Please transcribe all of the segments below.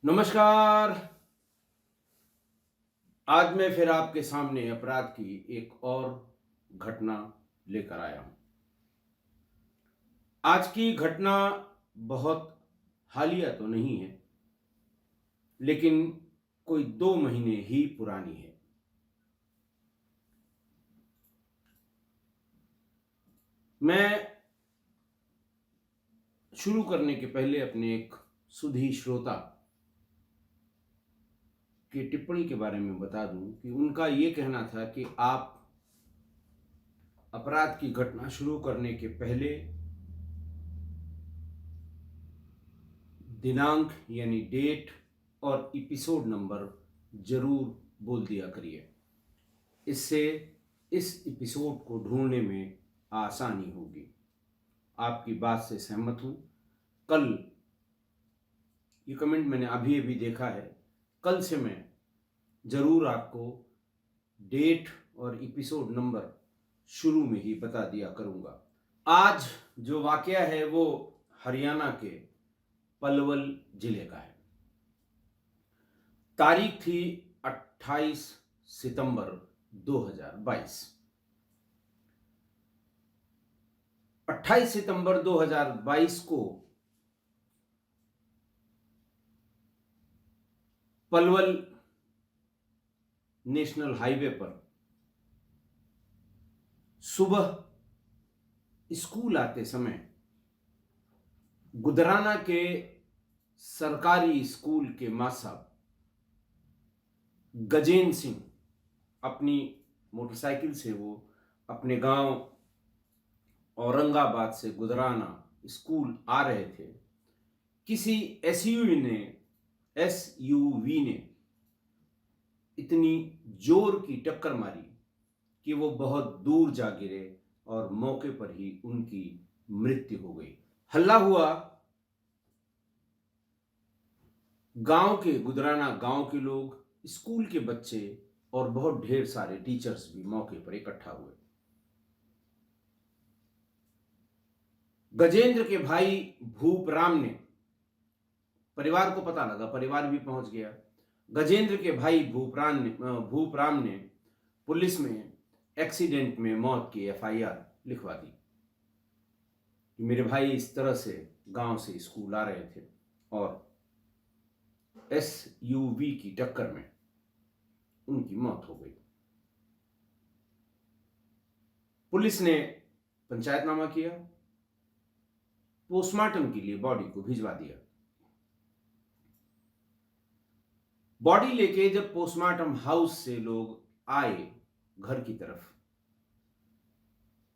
नमस्कार। आज मैं फिर आपके सामने अपराध की एक और घटना लेकर आया हूं। आज की घटना बहुत हालिया तो नहीं है, लेकिन कोई 2 महीने ही पुरानी है। मैं शुरू करने के पहले अपने एक सुधी श्रोता की टिप्पणी के बारे में बता दूं कि उनका ये कहना था कि आप अपराध की घटना शुरू करने के पहले दिनांक यानी डेट और एपिसोड नंबर जरूर बोल दिया करिए। इससे इस एपिसोड को ढूंढने में आसानी होगी। आपकी बात से सहमत हूं। कल ये कमेंट मैंने अभी अभी देखा है। कल से मैं जरूर आपको डेट और एपिसोड नंबर शुरू में ही बता दिया करूंगा। आज जो वाकया है वो हरियाणा के पलवल जिले का है। तारीख थी 28 सितंबर 2022। 28 सितंबर 2022 को पलवल नेशनल हाईवे पर सुबह स्कूल आते समय गुदराना के सरकारी स्कूल के मास्टर गजेंद्र सिंह अपनी मोटरसाइकिल से वो अपने गांव औरंगाबाद से गुदराना स्कूल आ रहे थे। किसी एसयूवी ने इतनी जोर की टक्कर मारी कि वो बहुत दूर जा गिरे और मौके पर ही उनकी मृत्यु हो गई। हल्ला हुआ। गांव के गुदराना गांव के लोग, स्कूल के बच्चे और बहुत ढेर सारे टीचर्स भी मौके पर इकट्ठा हुए। गजेंद्र के भाई भूपराम ने, परिवार को पता लगा, परिवार भी पहुंच गया। गजेंद्र के भाई भूपराम ने पुलिस में एक्सीडेंट में मौत की एफआईआर लिखवा दी कि मेरे भाई इस तरह से गांव से स्कूल आ रहे थे और एसयूवी की टक्कर में उनकी मौत हो गई। पुलिस ने पंचायतनामा किया, पोस्टमार्टम के लिए बॉडी को भिजवा दिया। बॉडी लेके जब पोस्टमार्टम हाउस से लोग आए घर की तरफ,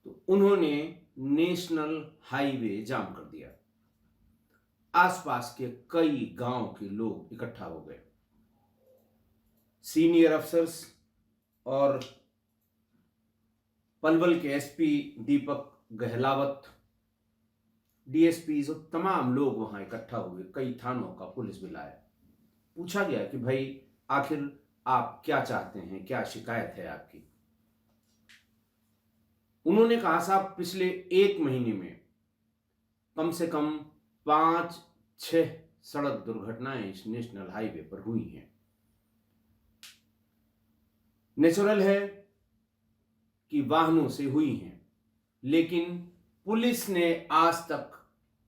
तो उन्होंने नेशनल हाईवे जाम कर दिया। आसपास के कई गांव के लोग इकट्ठा हो गए। सीनियर अफसर्स और पलवल के एसपी दीपक गहलावत, डीएसपी और तमाम लोग वहां इकट्ठा हुए। कई थानों का पुलिस भी लाया। पूछा गया कि भाई आखिर आप क्या चाहते हैं, क्या शिकायत है आपकी। उन्होंने कहा साहब पिछले 1 महीने में कम से कम 5-6 सड़क दुर्घटनाएं इस नेशनल हाईवे पर हुई हैं। नेचुरल है कि वाहनों से हुई हैं, लेकिन पुलिस ने आज तक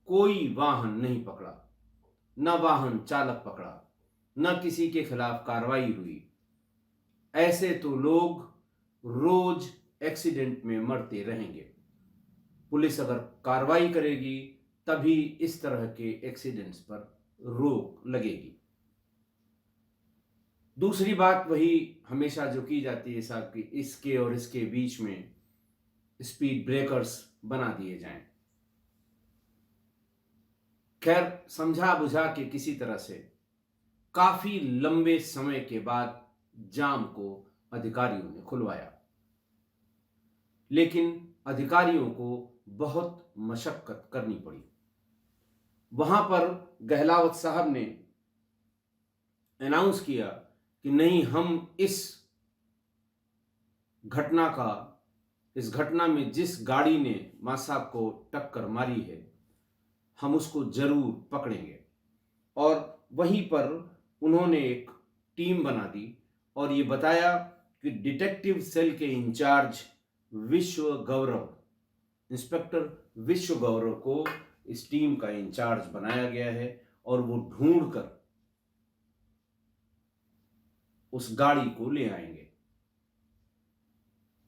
कोई वाहन नहीं पकड़ा, न वाहन चालक पकड़ा, न किसी के खिलाफ कार्रवाई हुई। ऐसे तो लोग रोज एक्सीडेंट में मरते रहेंगे। पुलिस अगर कार्रवाई करेगी तभी इस तरह के एक्सीडेंट्स पर रोक लगेगी। दूसरी बात वही हमेशा जो की जाती है साहब कि इसके और इसके बीच में स्पीड ब्रेकर्स बना दिए जाएं। खैर, समझा बुझा के किसी तरह से काफी लंबे समय के बाद जाम को अधिकारियों ने खुलवाया, लेकिन अधिकारियों को बहुत मशक्कत करनी पड़ी। वहां पर गहलावत साहब ने अनाउंस किया कि नहीं, हम इस घटना में जिस गाड़ी ने मां साहब को टक्कर मारी है, हम उसको जरूर पकड़ेंगे। और वहीं पर उन्होंने एक टीम बना दी और ये बताया कि डिटेक्टिव सेल के इंचार्ज विश्व गौरव, इंस्पेक्टर विश्व गौरव को इस टीम का इंचार्ज बनाया गया है और वो ढूंढकर उस गाड़ी को ले आएंगे।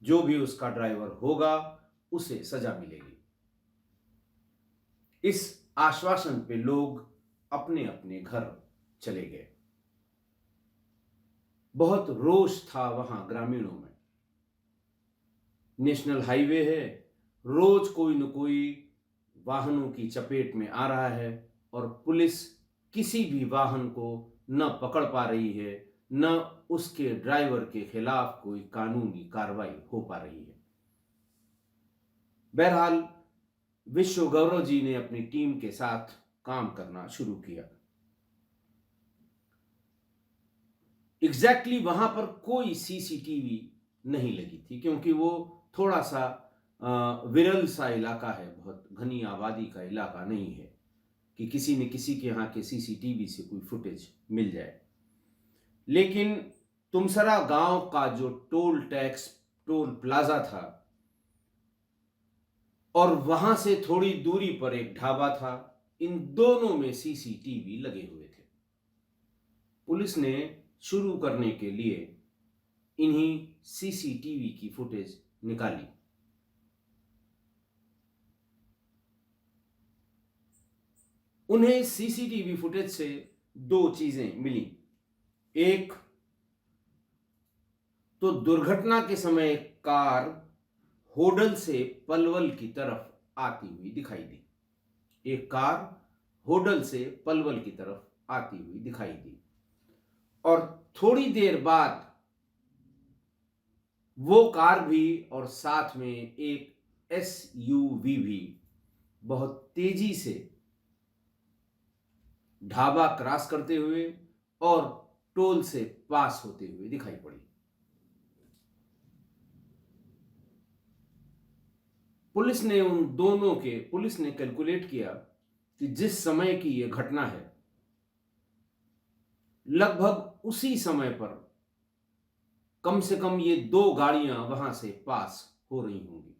जो भी उसका ड्राइवर होगा उसे सजा मिलेगी। इस आश्वासन पे लोग अपने अपने घर चले गए। बहुत रोष था वहां ग्रामीणों में। नेशनल हाईवे है, रोज कोई न कोई वाहनों की चपेट में आ रहा है और पुलिस किसी भी वाहन को न पकड़ पा रही है, न उसके ड्राइवर के खिलाफ कोई कानूनी कार्रवाई हो पा रही है। बहरहाल विश्व गौरव जी ने अपनी टीम के साथ काम करना शुरू किया। एग्जैक्टली वहां पर कोई सीसीटीवी नहीं लगी थी क्योंकि वो थोड़ा सा विरल सा इलाका है, बहुत घनी आबादी का इलाका नहीं है कि किसी न किसी के यहाँ के सीसीटीवी से कोई फुटेज मिल जाए। लेकिन तुमसरा गांव का जो टोल प्लाजा था और वहां से थोड़ी दूरी पर एक ढाबा था, इन दोनों में सीसीटीवी लगे हुए थे। पुलिस ने शुरू करने के लिए इन्हीं सीसीटीवी की फुटेज निकाली। उन्हें सीसीटीवी फुटेज से दो चीजें मिली। एक तो दुर्घटना के समय कार होडल से पलवल की तरफ आती हुई दिखाई दी। एक कार होडल से पलवल की तरफ आती हुई दिखाई दी और थोड़ी देर बाद वो कार भी और साथ में एक एसयूवी भी बहुत तेजी से ढाबा क्रॉस करते हुए और टोल से पास होते हुए दिखाई पड़ी। पुलिस ने कैलकुलेट किया कि जिस समय की यह घटना है, लगभग उसी समय पर कम से कम ये दो गाड़ियां वहां से पास हो रही होंगी।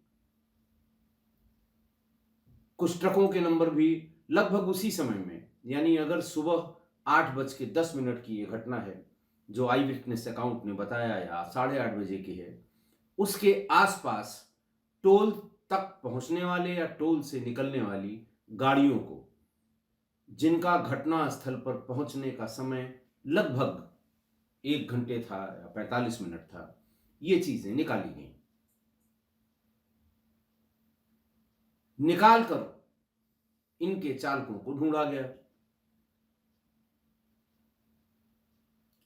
कुछ ट्रकों के नंबर भी लगभग उसी समय में, यानी अगर सुबह 8:10 की ये घटना है जो आई विटनेस अकाउंट ने बताया या 8:30 की है, उसके आसपास टोल तक पहुंचने वाले या टोल से निकलने वाली गाड़ियों को, जिनका घटना स्थल पर पहुंचने का समय लगभग 1 घंटे था या 45 मिनट था, ये चीजें निकाली गई। निकालकर इनके चालकों को ढूंढा गया।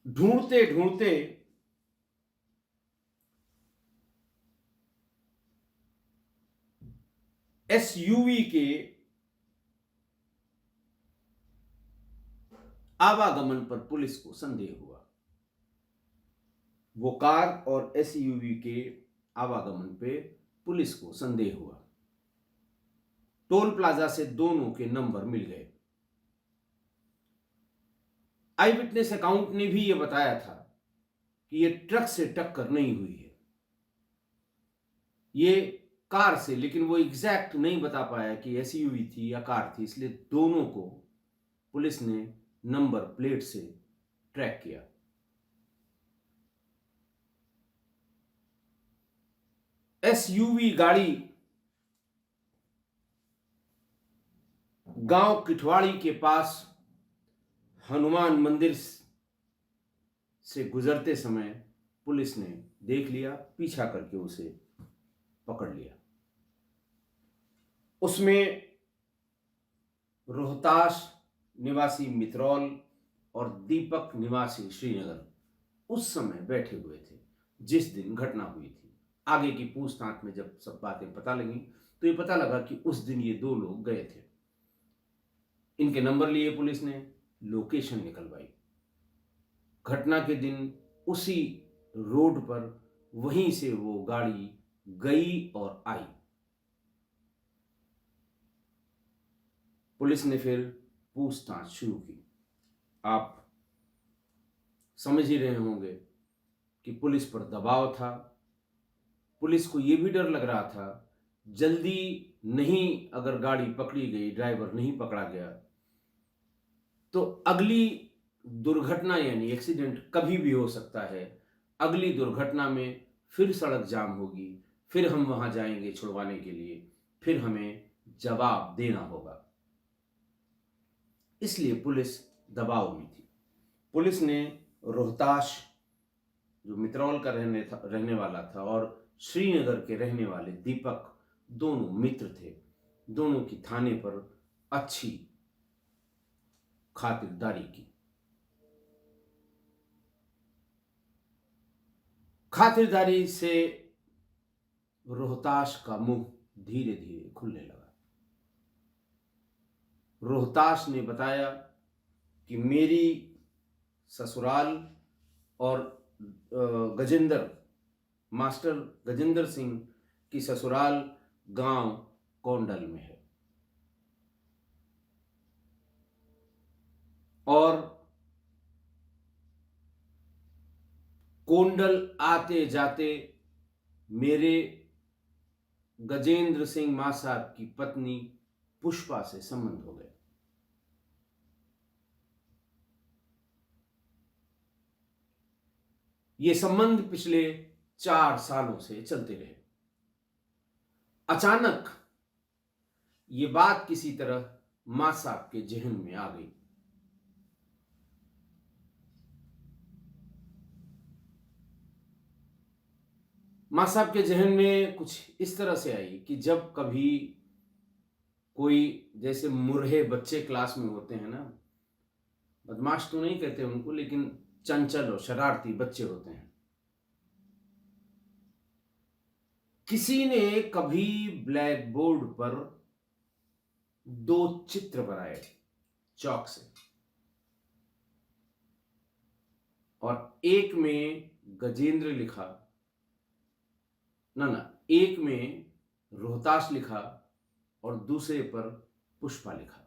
ढूंढते ढूंढते एसयूवी के आवागमन पर पुलिस को संदेह हुआ। वो कार और एसयूवी के आवागमन पे पुलिस को संदेह हुआ। टोल प्लाजा से दोनों के नंबर मिल गए। आई विटनेस अकाउंट ने भी यह बताया था कि यह ट्रक से टक्कर नहीं हुई है, ये कार से, लेकिन वो एग्जैक्ट नहीं बता पाया कि एसयूवी थी या कार थी, इसलिए दोनों को पुलिस ने नंबर प्लेट से ट्रैक किया। एसयूवी गाड़ी गांव किठवाड़ी के पास हनुमान मंदिर से गुजरते समय पुलिस ने देख लिया, पीछा करके उसे पकड़ लिया। उसमें रोहतास निवासी मित्रौल और दीपक निवासी श्रीनगर उस समय बैठे हुए थे जिस दिन घटना हुई थी। आगे की पूछताछ में जब सब बातें पता लगी तो ये पता लगा कि उस दिन ये दो लोग गए थे। इनके नंबर लिए पुलिस ने, लोकेशन निकलवाई। घटना के दिन उसी रोड पर वहीं से वो गाड़ी गई और आई। पुलिस ने फिर पूछताछ शुरू की। आप समझ ही रहे होंगे कि पुलिस पर दबाव था। पुलिस को ये भी डर लग रहा था, जल्दी नहीं अगर गाड़ी पकड़ी गई, ड्राइवर नहीं पकड़ा गया, तो अगली दुर्घटना यानी एक्सीडेंट कभी भी हो सकता है। अगली दुर्घटना में फिर सड़क जाम होगी, फिर हम वहां जाएंगे छुड़वाने के लिए, फिर हमें जवाब देना होगा। इसलिए पुलिस दबाव में थी। पुलिस ने रोहताश, जो मित्रौल का रहने वाला था, और श्रीनगर के रहने वाले दीपक, दोनों मित्र थे, दोनों की थाने पर अच्छी खातिरदारी की। खातिरदारी से रोहताश का मुंह धीरे धीरे खुलने लगा। रोहताश ने बताया कि मेरी ससुराल और मास्टर गजेंद्र सिंह की ससुराल गांव कोंडल में है, और कोंडल आते जाते मेरे गजेंद्र सिंह मां साहब की पत्नी पुष्पा से संबंध हो गए। ये संबंध पिछले 4 सालों से चलते रहे। अचानक ये बात किसी तरह मां साहब के जहन में आ गई। मां साहब के जहन में कुछ इस तरह से आई कि जब कभी कोई, जैसे मुरहे बच्चे क्लास में होते हैं ना, बदमाश तो नहीं कहते उनको, लेकिन चंचल और शरारती बच्चे होते हैं, किसी ने कभी ब्लैक बोर्ड पर 2 चित्र बनाए चौक से, और एक में गजेंद्र लिखा, एक में रोहताश लिखा और दूसरे पर पुष्पा लिखा।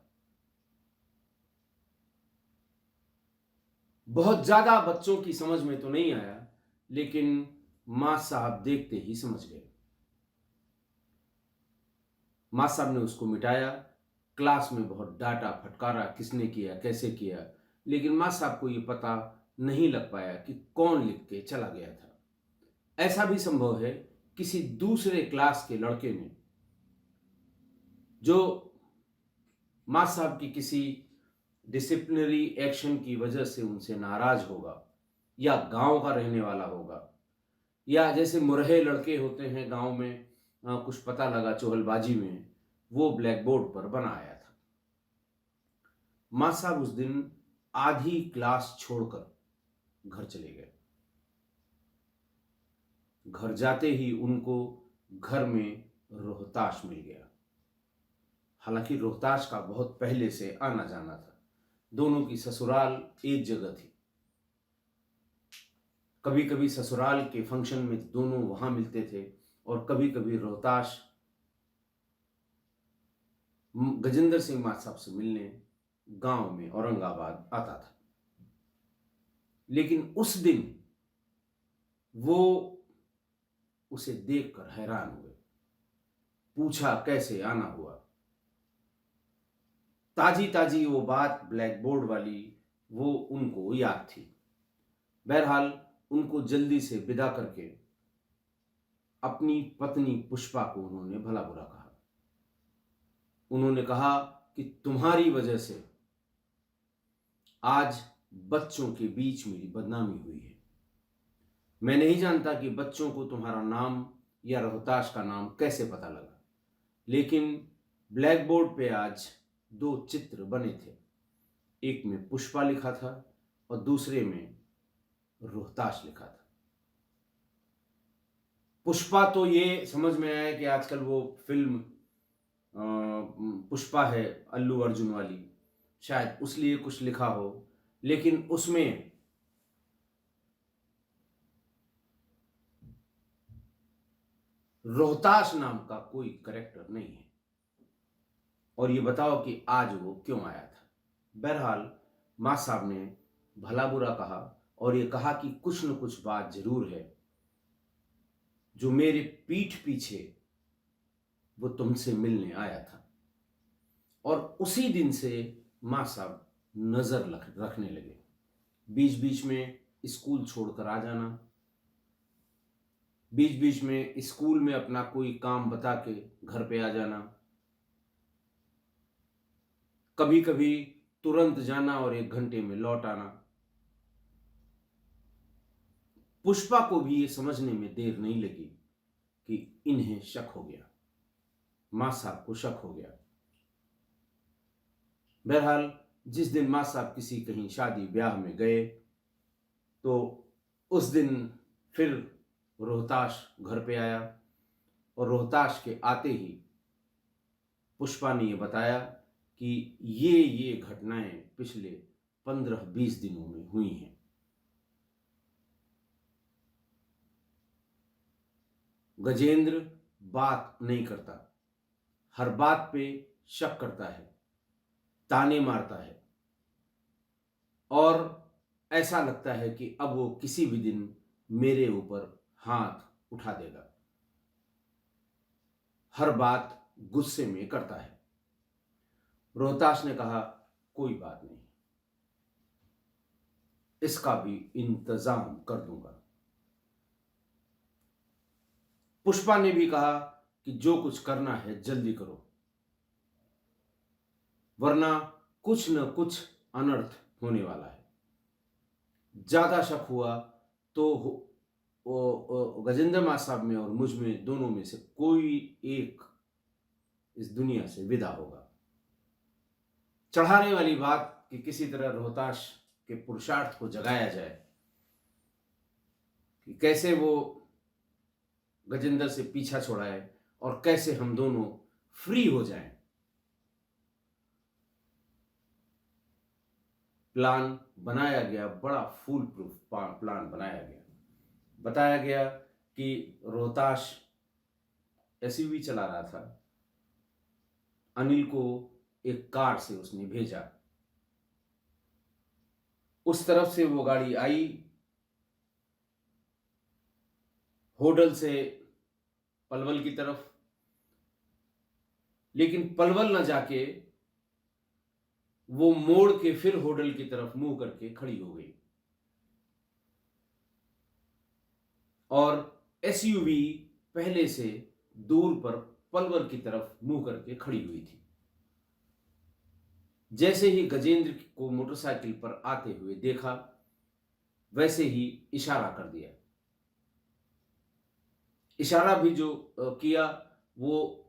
बहुत ज्यादा बच्चों की समझ में तो नहीं आया, लेकिन मां साहब देखते ही समझ गए। मां साहब ने उसको मिटाया। क्लास में बहुत डांटा फटकारा, किसने किया, कैसे किया, लेकिन मां साहब को यह पता नहीं लग पाया कि कौन लिख के चला गया था। ऐसा भी संभव है किसी दूसरे क्लास के लड़के ने, जो मां साहब की किसी डिसिप्लिनरी एक्शन की वजह से उनसे नाराज होगा, या गांव का रहने वाला होगा, या जैसे मुरहे लड़के होते हैं गांव में, कुछ पता लगा चुहलबाजी में, वो ब्लैक बोर्ड पर बना आया था। मां साहब उस दिन आधी क्लास छोड़कर घर चले गए। घर जाते ही उनको घर में रोहताश मिल गया। हालांकि रोहताश का बहुत पहले से आना जाना था, दोनों की ससुराल एक जगह थी। कभी कभी ससुराल के फंक्शन में दोनों वहां मिलते थे, और कभी कभी रोहताश गजेंद्र सिंह मां साहब से मिलने गांव में औरंगाबाद आता था। लेकिन उस दिन वो उसे देखकर हैरान हुए, पूछा कैसे आना हुआ। ताजी ताजी वो बात ब्लैक बोर्ड वाली, वो उनको याद थी। बहरहाल उनको जल्दी से विदा करके अपनी पत्नी पुष्पा को उन्होंने भला बुरा कहा। उन्होंने कहा कि तुम्हारी वजह से आज बच्चों के बीच मेरी बदनामी हुई है। मैं नहीं जानता कि बच्चों को तुम्हारा नाम या रोहताश का नाम कैसे पता लगा, लेकिन ब्लैक बोर्ड पे आज 2 चित्र बने थे। एक में पुष्पा लिखा था और दूसरे में रोहताश लिखा था। पुष्पा तो ये समझ में आया कि आजकल वो फिल्म पुष्पा है अल्लू अर्जुन वाली, शायद उसलिए कुछ लिखा हो, लेकिन उसमें रोहताश नाम का कोई कैरेक्टर नहीं है। और ये बताओ कि आज वो क्यों आया था। बहरहाल माँ साहब ने भला बुरा कहा और ये कहा कि कुछ न कुछ बात जरूर है जो मेरे पीठ पीछे वो तुमसे मिलने आया था। और उसी दिन से माँ साहब नजर रखने लगे। बीच बीच में स्कूल छोड़कर आ जाना, बीच बीच में स्कूल में अपना कोई काम बता के घर पे आ जाना, कभी कभी तुरंत जाना और 1 घंटे में लौट आना। पुष्पा को भी ये समझने में देर नहीं लगी कि इन्हें शक हो गया, मां साहब को शक हो गया। बहरहाल जिस दिन मां साहब किसी कहीं शादी ब्याह में गए तो उस दिन फिर रोहताश घर पे आया और रोहताश के आते ही पुष्पा ने ये बताया कि ये घटनाएं पिछले 15-20 दिनों में हुई हैं। गजेंद्र बात नहीं करता, हर बात पे शक करता है, ताने मारता है और ऐसा लगता है कि अब वो किसी भी दिन मेरे ऊपर हाथ उठा देगा। हर बात गुस्से में करता है। रोहताश ने कहा कोई बात नहीं, इसका भी इंतजाम कर दूंगा। पुष्पा ने भी कहा कि जो कुछ करना है जल्दी करो, वरना कुछ न कुछ अनर्थ होने वाला है। ज्यादा शक हुआ तो गजेंद्र मां साहब में और मुझ में, दोनों में से कोई एक इस दुनिया से विदा होगा। चढ़ाने वाली बात कि किसी तरह रोहताश के पुरुषार्थ को जगाया जाए कि कैसे वो गजेंद्र से पीछा छुड़ाए और कैसे हम दोनों फ्री हो जाएं। प्लान बनाया गया, बड़ा फूल प्रूफ प्लान बनाया गया। बताया गया कि रोहताश एसयूवी चला रहा था, अनिल को एक कार से उसने भेजा, उस तरफ से वो गाड़ी आई, होडल से पलवल की तरफ, लेकिन पलवल न जाके वो मोड़ के फिर होडल की तरफ मुंह करके खड़ी हो गई और एसयूवी पहले से दूर पर पलवल की तरफ मुंह करके खड़ी हुई थी। जैसे ही गजेंद्र को मोटरसाइकिल पर आते हुए देखा, वैसे ही इशारा कर दिया। इशारा भी जो किया वो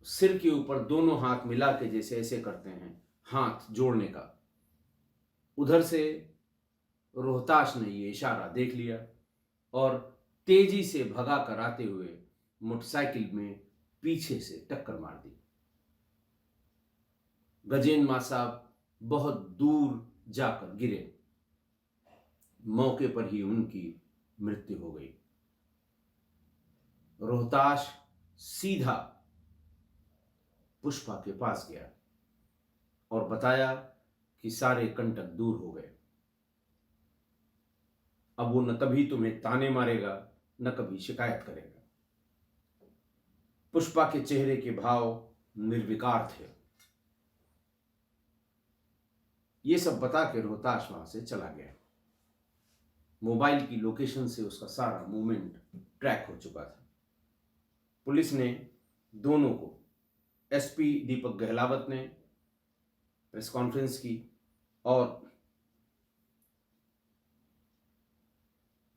सिर के ऊपर दोनों हाथ मिला के जैसे ऐसे करते हैं, हाथ जोड़ने का। उधर से रोहताश ने ये इशारा देख लिया और तेजी से भगा कर आते हुए मोटरसाइकिल में पीछे से टक्कर मार दी। गजेंद्र मां साहब बहुत दूर जाकर गिरे, मौके पर ही उनकी मृत्यु हो गई। रोहताश सीधा पुष्पा के पास गया और बताया कि सारे कंटक दूर हो गए, अब वो न कभी तुम्हें ताने मारेगा न कभी शिकायत करेगा। पुष्पा के चेहरे के भाव निर्विकार थे। ये सब बता के रोहताश वहां से चला गया। मोबाइल की लोकेशन से उसका सारा मूवमेंट ट्रैक हो चुका था। पुलिस ने दोनों को, एसपी दीपक गहलावत ने प्रेस कॉन्फ्रेंस की और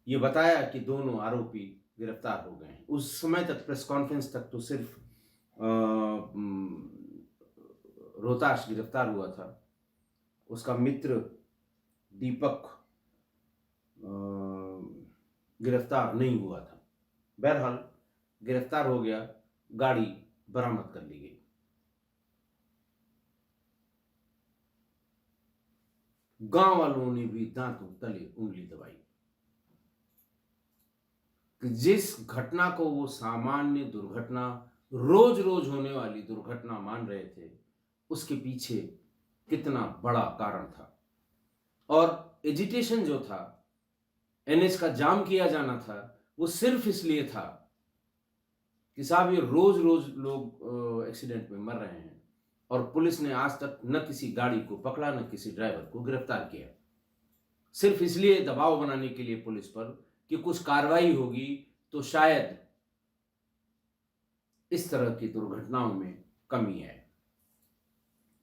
ये बताया कि दोनों आरोपी गिरफ्तार हो गए हैं। उस समय तक, प्रेस कॉन्फ्रेंस तक, तो सिर्फ रोहताश गिरफ्तार हुआ था, उसका मित्र दीपक गिरफ्तार नहीं हुआ था। बहरहाल गिरफ्तार हो गया, गाड़ी बरामद कर ली गई। गांव वालों ने भी दांतों तले उंगली दबाई कि जिस घटना को वो सामान्य दुर्घटना, रोज रोज होने वाली दुर्घटना मान रहे थे, उसके पीछे कितना बड़ा कारण था। और एजिटेशन जो था, एनएच का जाम किया जाना था, वो सिर्फ इसलिए था कि साहब ये रोज रोज लोग एक्सीडेंट में मर रहे हैं और पुलिस ने आज तक न किसी गाड़ी को पकड़ा न किसी ड्राइवर को गिरफ्तार किया। सिर्फ इसलिए दबाव बनाने के लिए पुलिस पर कि कुछ कार्रवाई होगी तो शायद इस तरह की दुर्घटनाओं में कमी आए।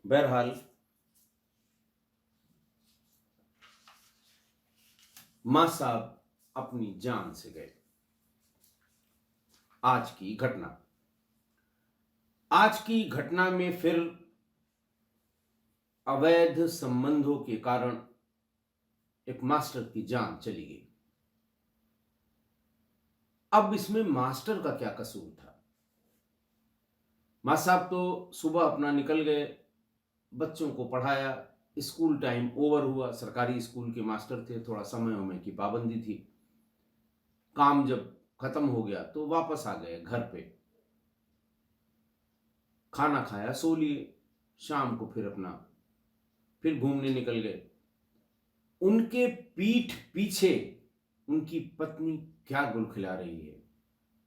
बहरहाल मां साहब अपनी जान से गए। आज की घटना में फिर अवैध संबंधों के कारण एक मास्टर की जान चली गई। अब इसमें मास्टर का क्या कसूर था? मां साहब तो सुबह अपना निकल गए, बच्चों को पढ़ाया, स्कूल टाइम ओवर हुआ, सरकारी स्कूल के मास्टर थे, थोड़ा समय की पाबंदी थी। काम जब खत्म हो गया तो वापस आ गए घर पे, खाना खाया, सो लिए, शाम को फिर घूमने निकल गए। उनके पीठ पीछे उनकी पत्नी क्या गुल खिला रही है,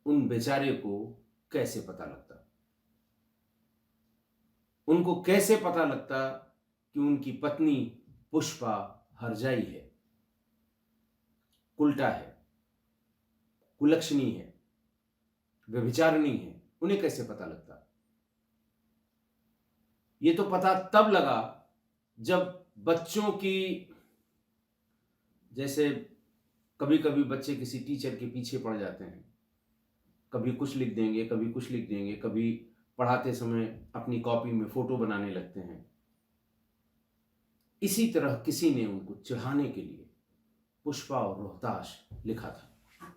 उन बेचारे को कैसे पता लगता? उनको कैसे पता लगता कि उनकी पत्नी पुष्पा हरजाई है, उल्टा है, कुलक्षणी है, व्यभिचारिणी है? उन्हें कैसे पता लगता? ये तो पता तब लगा जब बच्चों की, जैसे कभी कभी बच्चे किसी टीचर के पीछे पड़ जाते हैं, कभी कुछ लिख देंगे, कभी कुछ लिख देंगे, कभी पढ़ाते समय अपनी कॉपी में फोटो बनाने लगते हैं। इसी तरह किसी ने उनको चिढ़ाने के लिए पुष्पा और रोहताश लिखा था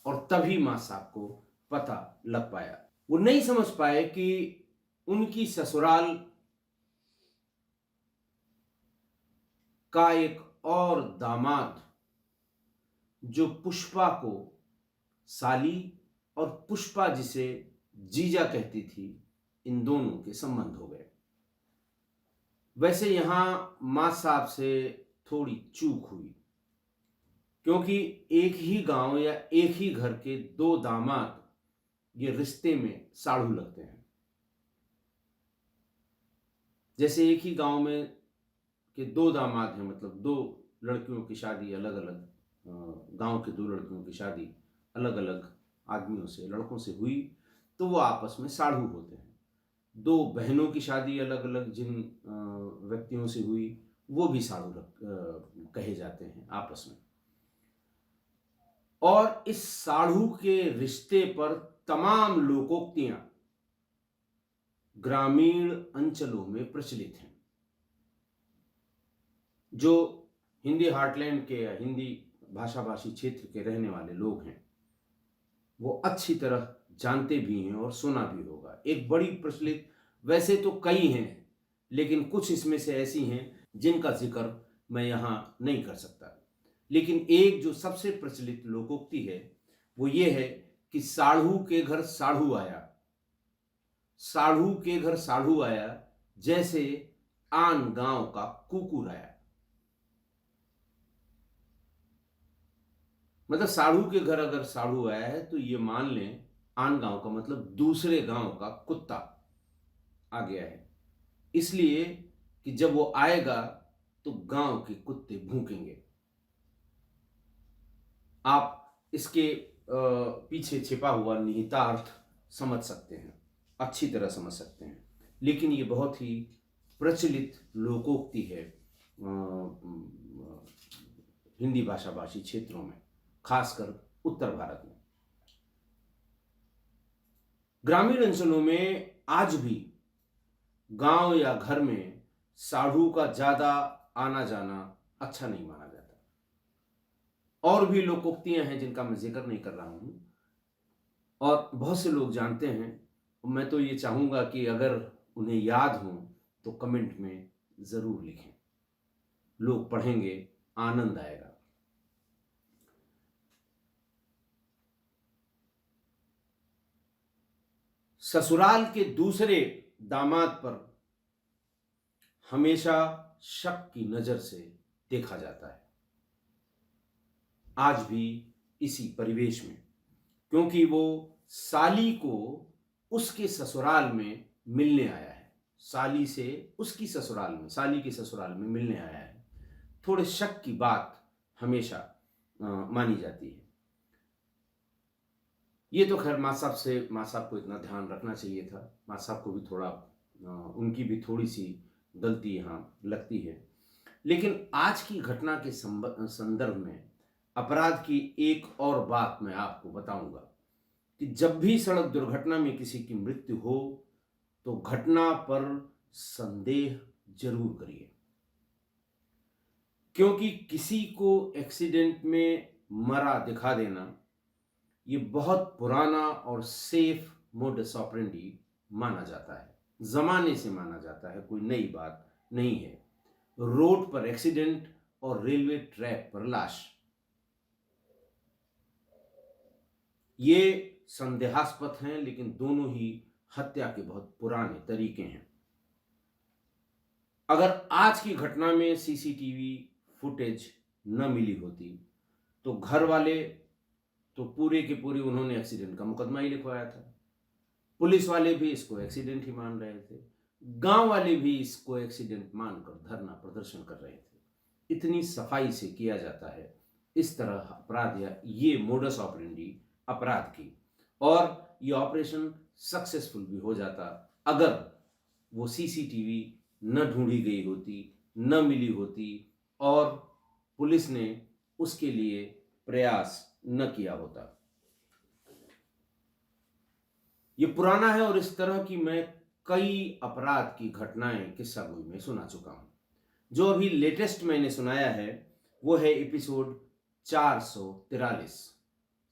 और तभी मां साहब को पता लग पाया। वो नहीं समझ पाए कि उनकी ससुराल का एक और दामाद, जो पुष्पा को साली और पुष्पा जिसे जीजा कहती थी, इन दोनों के संबंध हो गए। वैसे यहां मां साहब से थोड़ी चूक हुई, क्योंकि एक ही गांव या एक ही घर के दो दामाद ये रिश्ते में साढ़ू लगते हैं। जैसे एक ही गांव में के दो दामाद हैं, मतलब दो लड़कियों की शादी अलग अलग, गांव के दो लड़कियों की शादी अलग अलग आदमियों से, लड़कों से हुई, तो वो आपस में साढ़ू होते हैं। दो बहनों की शादी अलग अलग जिन व्यक्तियों से हुई, वो भी साढ़ू कहे जाते हैं आपस में। और इस साढ़ू के रिश्ते पर तमाम लोकोक्तियां ग्रामीण अंचलों में प्रचलित हैं। जो हिंदी हार्टलैंड के या हिंदी भाषाभाषी क्षेत्र के रहने वाले लोग हैं, वो अच्छी तरह जानते भी हैं और सुना भी होगा। एक बड़ी प्रचलित, वैसे तो कई हैं, लेकिन कुछ इसमें से ऐसी हैं जिनका जिक्र मैं यहां नहीं कर सकता। लेकिन एक जो सबसे प्रचलित लोकोक्ति है वो ये है कि साढ़ू के घर साढ़ू आया, साढ़ू के घर साढ़ू आया, जैसे आन गांव का कुकुर आया। मतलब साढ़ू के घर अगर साढ़ू आया है तो ये मान लें आन गांव का मतलब दूसरे गांव का कुत्ता आ गया है, इसलिए कि जब वो आएगा तो गांव के कुत्ते भूकेंगे। आप इसके पीछे छिपा हुआ निहितार्थ समझ सकते हैं, अच्छी तरह समझ सकते हैं। लेकिन ये बहुत ही प्रचलित लोकोक्ति है हिंदी भाषाभाषी क्षेत्रों में, खासकर उत्तर भारत में। ग्रामीण अंचलों में आज भी गांव या घर में साढ़ू का ज्यादा आना जाना अच्छा नहीं माना जाता। और भी लोकोक्तियां हैं जिनका मैं जिक्र नहीं कर रहा हूं, और बहुत से लोग जानते हैं। मैं तो ये चाहूंगा कि अगर उन्हें याद हो तो कमेंट में जरूर लिखें, लोग पढ़ेंगे, आनंद आएगा। ससुराल के दूसरे दामाद पर हमेशा शक की नजर से देखा जाता है, आज भी इसी परिवेश में, क्योंकि वो साली को उसके ससुराल में मिलने आया है, साली से उसकी ससुराल में, साली के ससुराल में मिलने आया है। थोड़े शक की बात हमेशा मानी जाती है। ये तो खैर माँ साहब को इतना ध्यान रखना चाहिए था, माँ साहब को भी थोड़ा उनकी भी थोड़ी सी गलती यहाँ लगती है। लेकिन आज की घटना के संदर्भ में अपराध की एक और बात मैं आपको बताऊंगा कि जब भी सड़क दुर्घटना में किसी की मृत्यु हो तो घटना पर संदेह जरूर करिए, क्योंकि किसी को एक्सीडेंट में मरा दिखा देना ये बहुत पुराना और सेफ मोडस ऑपरेंडी माना जाता है, जमाने से माना जाता है, कोई नई बात नहीं है। रोड पर एक्सीडेंट और रेलवे ट्रैक पर लाश, ये संदेहास्पद हैं, लेकिन दोनों ही हत्या के बहुत पुराने तरीके हैं। अगर आज की घटना में सीसीटीवी फुटेज न मिली होती तो घर वाले तो पूरे के पूरे उन्होंने एक्सीडेंट का मुकदमा ही लिखवाया था, पुलिस वाले भी इसको एक्सीडेंट ही मान रहे थे, गांव वाले भी इसको एक्सीडेंट मानकर धरना प्रदर्शन कर रहे थे। इतनी सफाई से किया जाता है इस तरह अपराध या ये मोडस ऑपरेंडी अपराध की, और ये ऑपरेशन सक्सेसफुल भी हो जाता अगर वो सीसीटीवी न ढूंढी गई होती, न मिली होती और पुलिस ने उसके लिए प्रयास न किया होता। ये पुराना है और इस तरह की मैं कई अपराध की घटनाएं किस्सा गोई में सुना चुका हूं। जो अभी लेटेस्ट मैंने सुनाया है वो है एपिसोड 443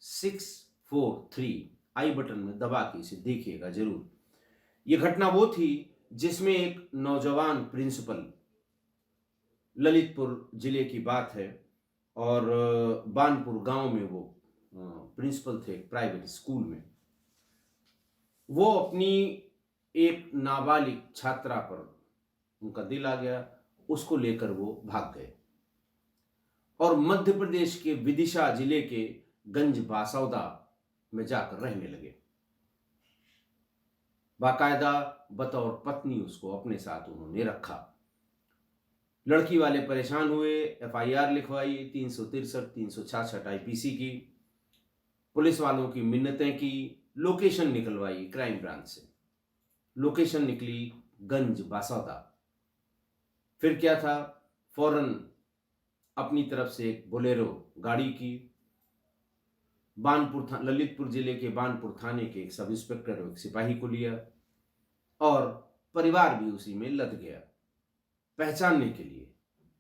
643। आई बटन में दबा के इसे देखिएगा जरूर। ये घटना वो थी जिसमें एक नौजवान प्रिंसिपल, ललितपुर जिले की बात है, और बानपुर गांव में वो प्रिंसिपल थे प्राइवेट स्कूल में। वो अपनी एक नाबालिग छात्रा पर उनका दिल आ गया, उसको लेकर वो भाग गए और मध्य प्रदेश के विदिशा जिले के गंज बासौदा में जाकर रहने लगे। बाकायदा बतौर पत्नी उसको अपने साथ उन्होंने रखा। लड़की वाले परेशान हुए, एफआईआर लिखवाई, 363 366 आईपीसी की, पुलिस वालों की मिन्नतें की, लोकेशन निकलवाई क्राइम ब्रांच से। लोकेशन निकली गंज बासौदा। फिर क्या था, फौरन अपनी तरफ से एक बोलेरो गाड़ी की, ललितपुर जिले के बानपुर थाने के एक सब इंस्पेक्टर और एक सिपाही को लिया और परिवार भी उसी में लद गया पहचानने के लिए।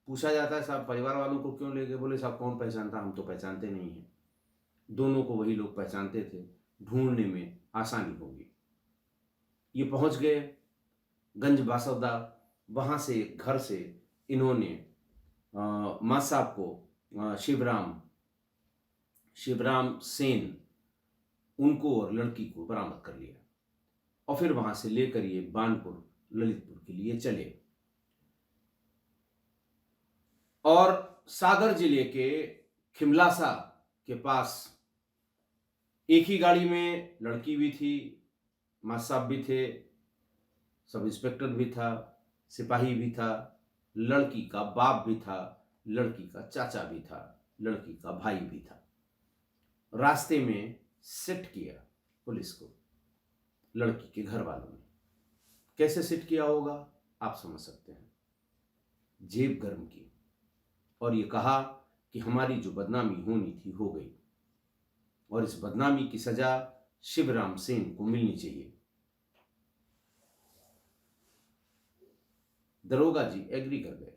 पूछा जाता है साहब परिवार वालों को क्यों ले गए? बोले साहब कौन पहचानता, हम तो पहचानते नहीं हैं। दोनों को वही लोग पहचानते थे, ढूंढने में आसानी होगी। ये पहुंच गए गंज बासौदा। वहां से घर से इन्होंने माँ साहब को शिवराम सेन उनको और लड़की को बरामद कर लिया और फिर वहां से लेकर ये बानपुर ललितपुर के लिए चले। और सागर जिले के खिमलासा के पास एक ही गाड़ी में लड़की भी थी, माँ साहब भी थे, सब इंस्पेक्टर भी था, सिपाही भी था, लड़की का बाप भी था, लड़की का चाचा भी था, लड़की का भाई भी था। रास्ते में सिट किया पुलिस को लड़की के घर वालों ने। कैसे सिट किया होगा आप समझ सकते हैं, जेब गर्म की और ये कहा कि हमारी जो बदनामी होनी थी हो गई और इस बदनामी की सजा शिवराम सेन को मिलनी चाहिए। दरोगा जी एग्री कर गए,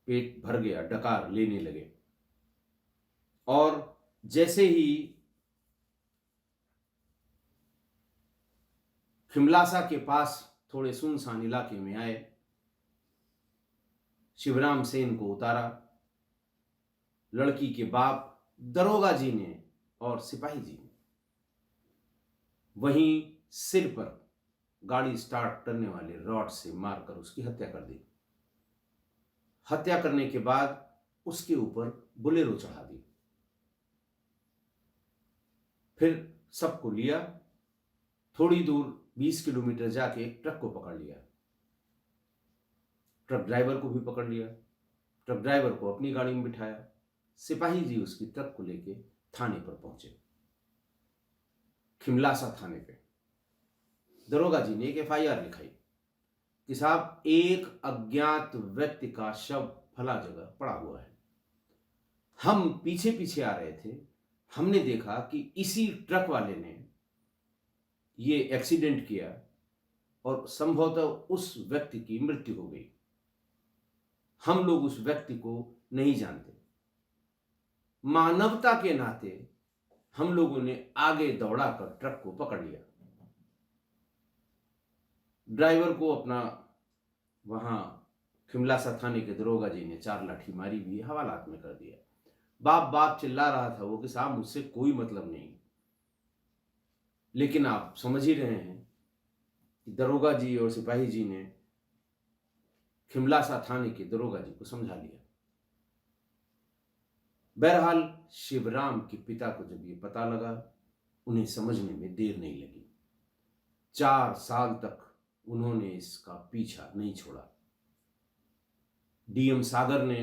पेट भर गया, डकार लेने लगे और जैसे ही खिमलासा के पास थोड़े सुनसान इलाके में आए, शिवराम सेन को उतारा। लड़की के बाप दरोगा जी ने और सिपाही जी ने वहीं सिर पर गाड़ी स्टार्ट करने वाले रॉड से मारकर उसकी हत्या कर दी। हत्या करने के बाद उसके ऊपर बोलेरो चढ़ा दी। फिर सबको लिया, थोड़ी दूर 20 किलोमीटर जाके एक ट्रक को पकड़ लिया। ट्रक ड्राइवर को भी पकड़ लिया, ट्रक ड्राइवर को अपनी गाड़ी में बिठाया। सिपाही जी उसकी ट्रक को लेके थाने पर पहुंचे, खिमलासा थाने पे। दरोगा जी ने एक एफआईआर लिखाई कि साहब एक अज्ञात व्यक्ति का शव फला जगह पड़ा हुआ है। हम पीछे पीछे आ रहे थे, हमने देखा कि इसी ट्रक वाले ने ये एक्सीडेंट किया और संभवतः उस व्यक्ति की मृत्यु हो गई। हम लोग उस व्यक्ति को नहीं जानते। मानवता के नाते हम लोगों ने आगे दौड़ाकर ट्रक को पकड़ लिया। ड्राइवर को अपना वहां खिमलासा थाने के दरोगा जी ने 4 लाठी मारी भी, हवालात में कर दिया। बाप बाप चिल्ला रहा था वो कि साहब मुझसे कोई मतलब नहीं। लेकिन आप समझ ही रहे हैं कि दरोगा जी और सिपाही जी ने खिमलासा थाने के दरोगा जी को समझा लिया। बहरहाल शिवराम के पिता को जब ये पता लगा, उन्हें समझने में देर नहीं लगी। 4 साल तक उन्होंने इसका पीछा नहीं छोड़ा। डीएम सागर ने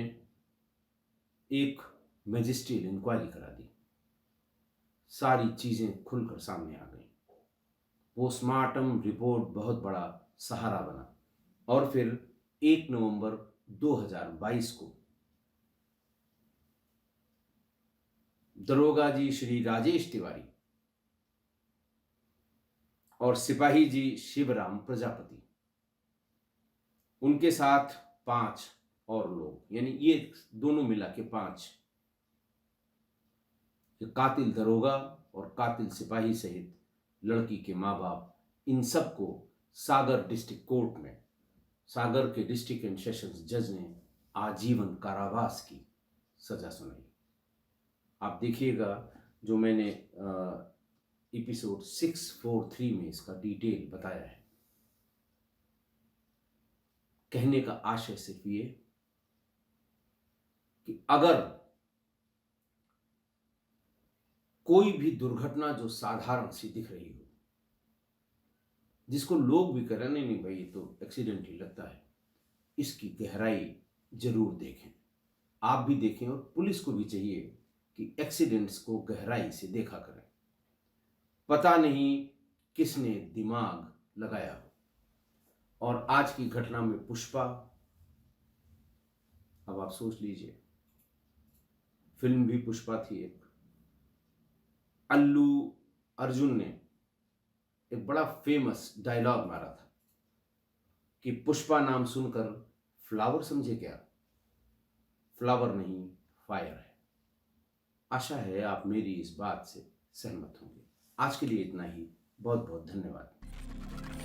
एक मैजिस्ट्रियल इंक्वायरी करा दी। सारी चीजें खुलकर सामने आ गई। पोस्टमार्टम रिपोर्ट बहुत बड़ा सहारा बना और फिर 1 नवंबर 2022 को दरोगा जी श्री राजेश तिवारी और सिपाही जी शिवराम प्रजापति, उनके साथ 5 और लोग, यानी ये दोनों मिला के 5, कातिल दरोगा और कातिल सिपाही सहित लड़की के माँ बाप, इन सबको सागर डिस्ट्रिक्ट कोर्ट में, सागर के डिस्ट्रिक्ट एंड सेशंस जज ने आजीवन कारावास की सजा सुनाई। आप देखिएगा, जो मैंने एपिसोड 643 में इसका डिटेल बताया है। कहने का आशय सिर्फ ये कि अगर कोई भी दुर्घटना जो साधारण सी दिख रही हो, जिसको लोग भी कह रहे नहीं नहीं भाई ये तो एक्सीडेंट ही लगता है, इसकी गहराई जरूर देखें। आप भी देखें और पुलिस को भी चाहिए कि एक्सीडेंट्स को गहराई से देखा करें। पता नहीं किसने दिमाग लगाया हो। और आज की घटना में पुष्पा, अब आप सोच लीजिए, फिल्म भी पुष्पा थी एक। अल्लू अर्जुन ने एक बड़ा फेमस डायलॉग मारा था कि पुष्पा नाम सुनकर फ्लावर समझे क्या? फ्लावर नहीं, फायर है। आशा है आप मेरी इस बात से सहमत होंगे। आज के लिए इतना ही। बहुत बहुत धन्यवाद।